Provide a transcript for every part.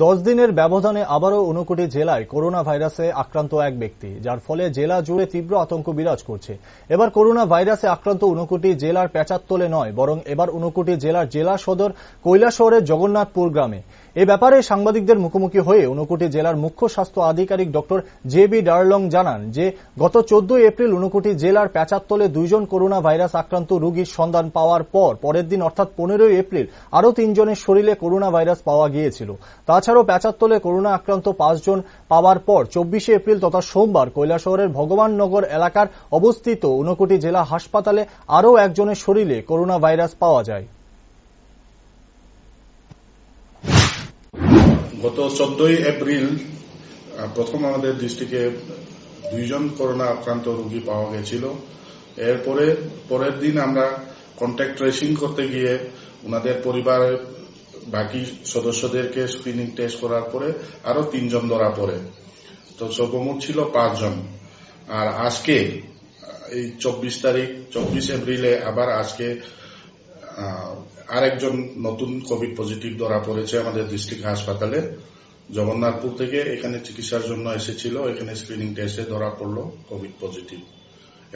10 দিনের ব্যবধানে আবারও ঊনকোটি জেলায় করোনা ভাইরাসে আক্রান্ত এক ব্যক্তি, যার ফলে জেলা জুড়ে তীব্র আতঙ্ক বিরাজ করছে। এবার করোনা ভাইরাসে আক্রান্ত ঊনকোটি জেলার পেঁচাততলে নয়, বরং এবার ঊনকোটি জেলার জেলা সদর কৈলাসহরের জগন্নাথপুর গ্রামে। এ ব্যাপারে সাংবাদিকদের মুখোমুখি হয়ে ঊনকোটি জেলার মুখ্য স্বাস্থ্য আধিকারিক ডক্টর জে.বি. ডার্লং জানান যে গত 14 এপ্রিল ঊনকোটি জেলার পেঁচাততলে 2 জন করোনা ভাইরাস আক্রান্ত রোগীর সন্ধান পাওয়ার পরের দিন অর্থাৎ 15 এপ্রিল আরও 3 জনের শরীরে করোনা ভাইরাস পাওয়া গিয়েছিল। তাছাড়াও পেঁচাততলে করোনা আক্রান্ত 5 জন পাওয়ার পর 24 এপ্রিল তথা সোমবার কৈলাসহরের ভগবাননগর এলাকার অবস্থিত ঊনকোটি জেলা হাসপাতালে আরও একজনের শরীরে করোনা ভাইরাস পাওয়া যায়। গত 14 এপ্রিল প্রথম আমাদের ডিস্ট্রিক্টে 2 জন করোনা আক্রান্ত রোগী পাওয়া গেছিল। এরপরে পরের দিন আমরা কন্ট্যাক্ট ট্রেসিং করতে গিয়ে ওনাদের পরিবারের বাকি সদস্যদেরকে স্ক্রিনিং টেস্ট করার পরে আরো 3 জন ধরা পড়ে। তো সর্বমোট ছিল 5 জন। আর আজকে এই 24 এপ্রিলে আবার আজকে আরেকজন নতুন কোভিড পজিটিভ ধরা পড়েছে আমাদের ডিস্ট্রিক্ট হাসপাতালে জগন্নাথপুর থেকে। এখানে চিকিৎসার জন্য এসেছিল, এখানে স্ক্রিনিং টেস্টে ধরা পড়লো কোভিড পজিটিভ।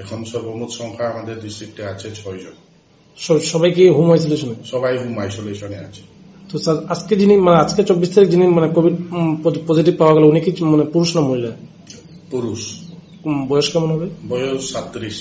এখন সর্বমোট সংখ্যা আমাদের ডিস্ট্রিক্টে আছে 6 জন। সবাই কি হোম আইসোলেশনে? সবাই হোম আইসোলেশনে আছে। তো স্যার আজকে আজকে 24 তারিখ যিনি কোভিড পজিটিভ পাওয়া গেল, উনি কি পুরুষ না মহিলা? পুরুষ। বয়স কেমন হবে? বয়স 37।